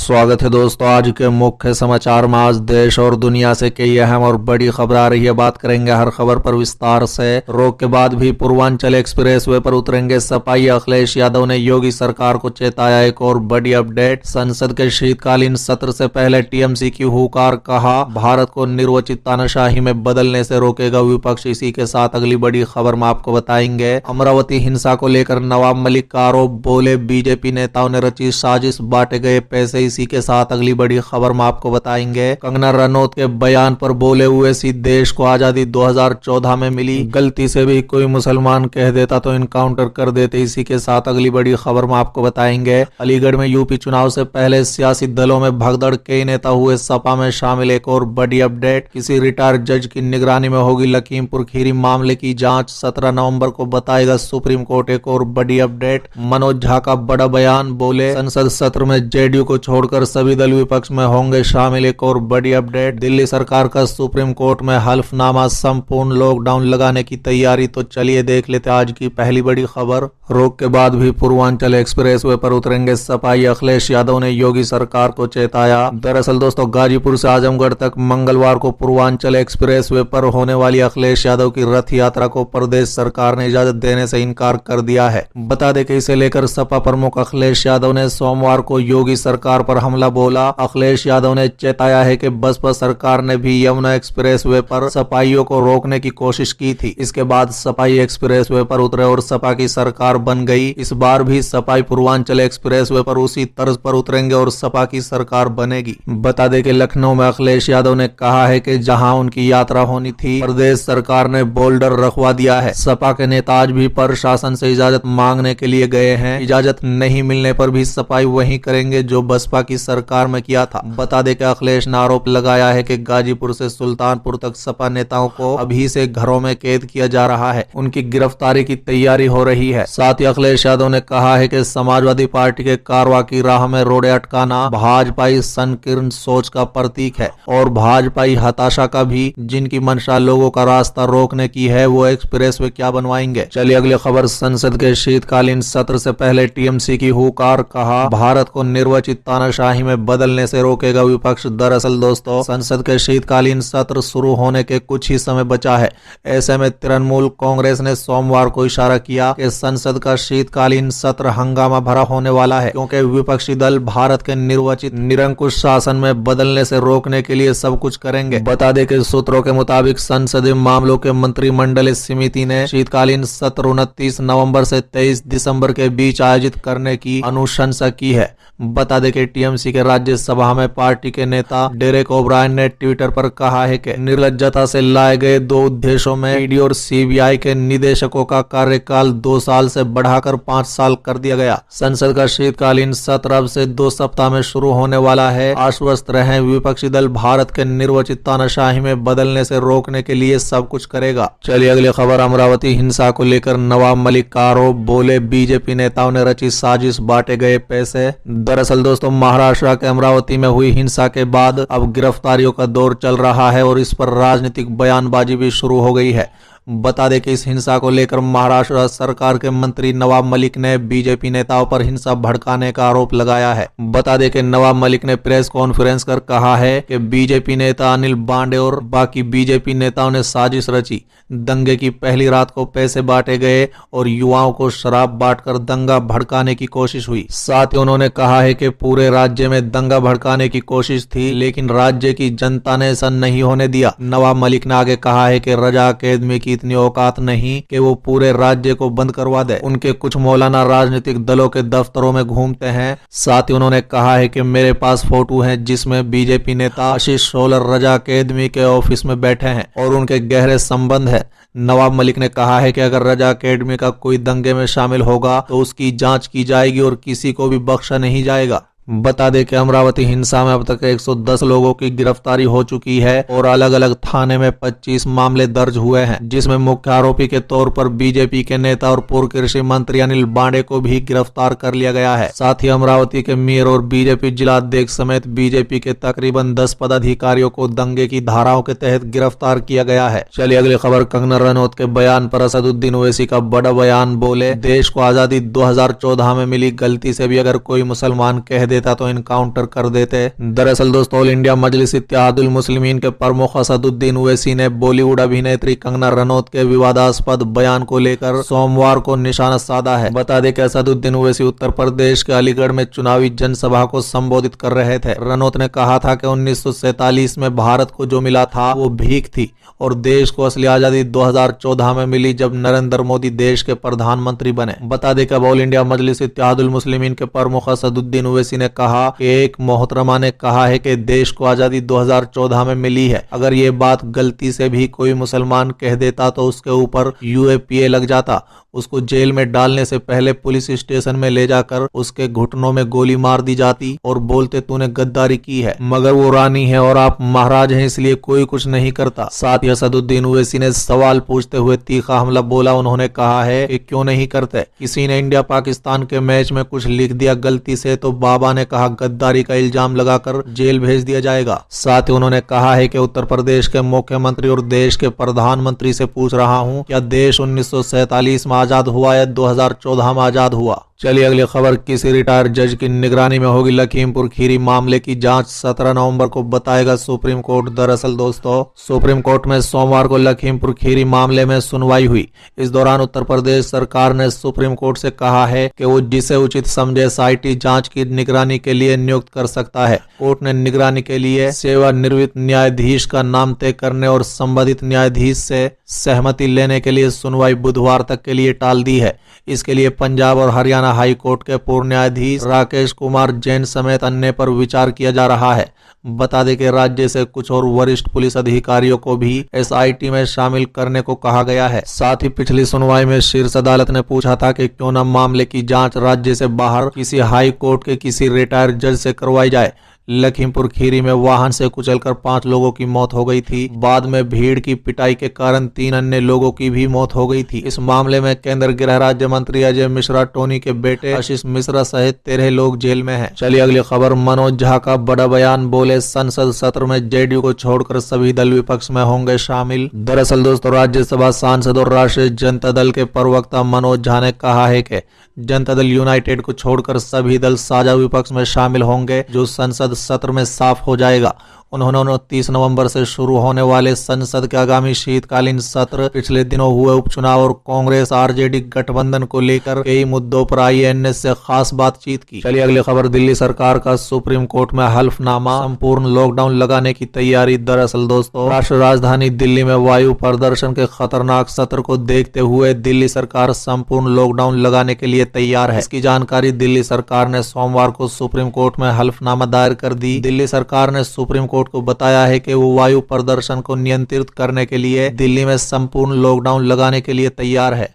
स्वागत है दोस्तों। आज के मुख्य समाचार में आज देश और दुनिया से कई अहम और बड़ी खबर आ रही है। बात करेंगे हर खबर पर विस्तार से। रोक के बाद भी पूर्वांचल एक्सप्रेसवे पर उतरेंगे सपाई। अखिलेश यादव ने योगी सरकार को चेताया। एक और बड़ी अपडेट, संसद के शीतकालीन सत्र से पहले टीएमसी की हुंकार, कहा भारत को निर्वाचित तानाशाही में बदलने से रोकेगा विपक्ष। इसी के साथ अगली बड़ी खबर में आपको बताएंगे। अमरावती हिंसा को लेकर नवाब मलिक का आरोप, बोले बीजेपी नेताओं ने रची साजिश, बांटे गए पैसे। इसी के साथ अगली बड़ी खबर में आपको बताएंगे। कंगना रनौत के बयान पर बोले हुए, सी देश को आजादी 2014 में मिली, गलती से भी कोई मुसलमान कह देता तो इनकाउंटर कर देते। इसी के साथ अगली बड़ी खबर में आपको बताएंगे। अलीगढ़ में यूपी चुनाव से पहले सियासी दलों में भगदड़, कई नेता हुए सपा में शामिल। एक और बड़ी अपडेट, किसी रिटायर्ड जज की निगरानी में होगी लखीमपुर खीरी मामले की जांच, 17 नवंबर को बताएगा सुप्रीम कोर्ट। एक और बड़ी अपडेट, मनोज झा का बड़ा बयान, बोले संसद सत्र में जेडीयू को छोड़कर सभी दल विपक्ष में होंगे शामिल। एक और बड़ी अपडेट, दिल्ली सरकार का सुप्रीम कोर्ट में हल्फनामा, संपूर्ण लॉकडाउन लगाने की तैयारी। तो चलिए देख लेते आज की पहली बड़ी खबर। रोक के बाद भी पूर्वांचल एक्सप्रेसवे पर उतरेंगे सपाई। अखिलेश यादव ने योगी सरकार को चेताया। दरअसल दोस्तों, गाजीपुर से आजमगढ़ तक मंगलवार को पूर्वांचल एक्सप्रेसवे पर होने वाली अखिलेश यादव की रथ यात्रा को प्रदेश सरकार ने इजाजत देने से इनकार कर दिया है। बता दें कि इसे लेकर सपा प्रमुख अखिलेश यादव ने सोमवार को योगी सरकार पर हमला बोला। अखिलेश यादव ने चेताया है कि बसपा सरकार ने भी यमुना एक्सप्रेसवे पर सपाइयों को रोकने की कोशिश की थी। इसके बाद सपाई एक्सप्रेसवे पर उतरे और सपा की सरकार बन गई। इस बार भी सपाई पूर्वांचल एक्सप्रेसवे पर उसी तर्ज पर उतरेंगे और सपा की सरकार बनेगी। बता दें कि लखनऊ में अखिलेश यादव ने कहा है कि जहां उनकी यात्रा होनी थी, प्रदेश सरकार ने बोल्डर रखवा दिया है। सपा के नेता आज भी प्रशासन से इजाजत मांगने के लिए गए हैं। इजाजत नहीं मिलने पर भी सपाई वही करेंगे जो बसपा की सरकार में किया था। बता दें कि अखिलेश ने आरोप लगाया है कि गाजीपुर से सुल्तानपुर तक सपा नेताओं को अभी से घरों में कैद किया जा रहा है। उनकी गिरफ्तारी की तैयारी हो रही है। साथ ही अखिलेश यादव ने कहा है कि समाजवादी पार्टी के कारवा की राह में रोड़े अटकाना भाजपाई संकीर्ण सोच का प्रतीक है और भाजपाई हताशा का भी। जिनकी मंशा लोगों का रास्ता रोकने की है, वो एक्सप्रेसवे क्या बनवाएंगे। चलिए अगली खबर, संसद के शीतकालीन सत्र से पहले टीएमसी की हुंकार, कहा भारत को निर्वाचित तानाशाही में बदलने से रोकेगा विपक्ष। दरअसल दोस्तों, संसद के शीतकालीन सत्र शुरू होने के कुछ ही समय बचा है। ऐसे में तृणमूल कांग्रेस ने सोमवार को इशारा किया कि संसद का शीतकालीन सत्र हंगामा भरा होने वाला है, क्योंकि विपक्षी दल भारत के निर्वाचित निरंकुश शासन में बदलने से रोकने के लिए सब कुछ करेंगे। बता दें कि सूत्रों के मुताबिक संसदीय मामलों के मंत्रिमंडलीय समिति ने शीतकालीन सत्र 29 नवंबर से 23 दिसंबर के बीच आयोजित करने की अनुशंसा की है। बता दें कि टीएमसी के राज्यसभा में पार्टी के नेता डेरेक ओब्रायन ने ट्विटर पर कहा है कि निर्लज्जता से लाए गए 2 उद्देश्यों में ईडी और सीबीआई के निदेशकों का कार्यकाल 2 साल से बढ़ाकर 5 साल कर दिया गया। संसद का शीतकालीन सत्र अब से 2 सप्ताह में शुरू होने वाला है। आश्वस्त रहें, विपक्षी दल भारत के निर्वाचित तानाशाही में बदलने से रोकने के लिए सब कुछ करेगा। चलिए अगली खबर, अमरावती हिंसा को लेकर नवाब मलिक का आरोप, बोले बीजेपी नेताओं ने रची साजिश, बांटे गए पैसे। दरअसल दोस्तों, महाराष्ट्र के अमरावती में हुई हिंसा के बाद अब गिरफ्तारियों का दौर चल रहा है और इस पर राजनीतिक बयानबाजी भी शुरू हो गई है। बता दें कि इस हिंसा को लेकर महाराष्ट्र सरकार के मंत्री नवाब मलिक ने बीजेपी नेताओं पर हिंसा भड़काने का आरोप लगाया है। बता दें कि नवाब मलिक ने प्रेस कॉन्फ्रेंस कर कहा है कि बीजेपी नेता अनिल बांडे और बाकी बीजेपी नेताओं ने साजिश रची। दंगे की पहली रात को पैसे बांटे गए और युवाओं को शराब बांटकर दंगा भड़काने की कोशिश हुई। साथ ही उन्होंने कहा है कि पूरे राज्य में दंगा भड़काने की कोशिश थी, लेकिन राज्य की जनता ने ऐसा नहीं होने दिया। नवाब मलिक ने आगे कहा है कि रजा अकेदमी की इतनी औकात नहीं कि वो पूरे राज्य को बंद करवा दे। उनके कुछ मौलाना राजनीतिक दलों के दफ्तरों में घूमते हैं। साथ ही उन्होंने कहा है कि मेरे पास फोटो है जिसमें बीजेपी नेता आशीष शोलर रजा अकेदमी के ऑफिस में बैठे हैं और उनके गहरे संबंध है। नवाब मलिक ने कहा है कि अगर रजा अकेडमी का कोई दंगे में शामिल होगा तो उसकी जांच की जाएगी और किसी को भी बख्शा नहीं जाएगा। बता दें कि अमरावती हिंसा में अब तक 110 लोगों की गिरफ्तारी हो चुकी है और अलग अलग थाने में 25 मामले दर्ज हुए हैं, जिसमें मुख्य आरोपी के तौर पर बीजेपी के नेता और पूर्व कृषि मंत्री अनिल बांडे को भी गिरफ्तार कर लिया गया है। साथ ही अमरावती के मेयर और बीजेपी जिला अध्यक्ष समेत बीजेपी के तकरीबन 10 पदाधिकारियों को दंगे की धाराओं के तहत गिरफ्तार किया गया है। चलिए अगली खबर, कंगना रनौत के बयान पर असदुद्दीन ओवैसी का बड़ा बयान, बोले देश को आजादी 2014 में मिली, गलती से भी अगर कोई मुसलमान कह दे देता तो इनकाउंटर कर देते। दरअसल दोस्तों, ऑल इंडिया मजलिस इत्तेहादुल मुस्लिमीन के प्रमुख असदुद्दीन ओवैसी ने बॉलीवुड अभिनेत्री कंगना रनौत के विवादास्पद बयान को लेकर सोमवार को निशाना साधा है। बता दें कि असदुद्दीन ओवैसी उत्तर प्रदेश के अलीगढ़ में चुनावी जनसभा को संबोधित कर रहे थे। रनौत ने कहा था कि 1947 में भारत को जो मिला था वो भीख थी और देश को असली आजादी 2014 में मिली जब नरेंद्र मोदी देश के प्रधानमंत्री बने। बता दें कि ऑल इंडिया मजलिस इत्तेहादुल मुस्लिमीन के प्रमुख असदुद्दीन ओवैसी ने कहा कि एक मोहतरमा ने कहा है कि देश को आजादी 2014 में मिली है। अगर ये बात गलती से भी कोई मुसलमान कह देता तो उसके ऊपर UAPA लग जाता। उसको जेल में डालने से पहले पुलिस स्टेशन में ले जाकर उसके घुटनों में गोली मार दी जाती और बोलते तूने गद्दारी की है, मगर वो रानी है और आप महाराज हैं इसलिए कोई कुछ नहीं करता। साथ ही असदुद्दीन ओवैसी ने सवाल पूछते हुए तीखा हमला बोला। उन्होंने कहा है कि क्यों नहीं करते, किसी ने इंडिया पाकिस्तान के मैच में कुछ लिख दिया गलती से तो बाबा ने कहा गद्दारी का इल्जाम लगाकर जेल भेज दिया जाएगा। साथ ही उन्होंने कहा है कि उत्तर प्रदेश के मुख्यमंत्री और देश के प्रधानमंत्री से पूछ रहा हूँ, क्या देश 1947 में आजाद हुआ या 2014 में आजाद हुआ। चलिए अगली खबर, किसी रिटायर्ड जज की निगरानी में होगी लखीमपुर खीरी मामले की जांच, 17 नवंबर को बताएगा सुप्रीम कोर्ट। दरअसल दोस्तों, सुप्रीम कोर्ट में सोमवार को लखीमपुर खीरी मामले में सुनवाई हुई। इस दौरान उत्तर प्रदेश सरकार ने सुप्रीम कोर्ट से कहा है कि वो जिसे उचित समझे SIT जांच की निगरानी के लिए नियुक्त कर सकता है। कोर्ट ने निगरानी के लिए सेवानिवृत्त न्यायाधीश का नाम तय करने और संबंधित न्यायाधीश से सहमति लेने के लिए सुनवाई बुधवार तक के लिए टाल दी है। इसके लिए पंजाब और हरियाणा हाई कोर्ट के पूर्व न्यायाधीश राकेश कुमार जैन समेत अन्य पर विचार किया जा रहा है। बता दें कि राज्य से कुछ और वरिष्ठ पुलिस अधिकारियों को भी SIT में शामिल करने को कहा गया है। साथ ही पिछली सुनवाई में शीर्ष अदालत ने पूछा था कि क्यों न मामले की जांच राज्य से बाहर किसी हाई कोर्ट के किसी रिटायर्ड जज से करवाई जाए। लखीमपुर खीरी में वाहन से कुचलकर 5 लोगों की मौत हो गई थी। बाद में भीड़ की पिटाई के कारण 3 अन्य लोगों की भी मौत हो गई थी। इस मामले में केंद्र गृह राज्य मंत्री अजय मिश्रा, टोनी के बेटे आशीष मिश्रा सहित 13 लोग जेल में हैं। चलिए अगली खबर, मनोज झा का बड़ा बयान, बोले संसद सत्र में JDU को छोड़कर सभी दल विपक्ष में होंगे शामिल। दरअसल दोस्तों, राज्यसभा सांसद और राष्ट्रीय जनता दल के प्रवक्ता मनोज झा ने कहा है कि जनता दल यूनाइटेड को छोड़कर सभी दल साझा विपक्ष में शामिल होंगे, जो संसद सत्र में साफ हो जाएगा। उन्होंने 29 नवंबर से शुरू होने वाले संसद के आगामी शीतकालीन सत्र, पिछले दिनों हुए उपचुनाव और कांग्रेस RJD गठबंधन को लेकर कई मुद्दों पर IANS से खास बातचीत की। चलिए अगली खबर, दिल्ली सरकार का सुप्रीम कोर्ट में हल्फनामा, संपूर्ण लॉकडाउन लगाने की तैयारी। दरअसल दोस्तों, राष्ट्रीय राजधानी दिल्ली में वायु प्रदूषण के खतरनाक सत्र को देखते हुए दिल्ली सरकार संपूर्ण लॉकडाउन लगाने के लिए तैयार है। इसकी जानकारी दिल्ली सरकार ने सोमवार को सुप्रीम कोर्ट में हल्फनामा दायर कर दी। दिल्ली सरकार ने सुप्रीम कोर्ट को बताया है कि वो वायु प्रदूषण को नियंत्रित करने के लिए दिल्ली में संपूर्ण लॉकडाउन लगाने के लिए तैयार है।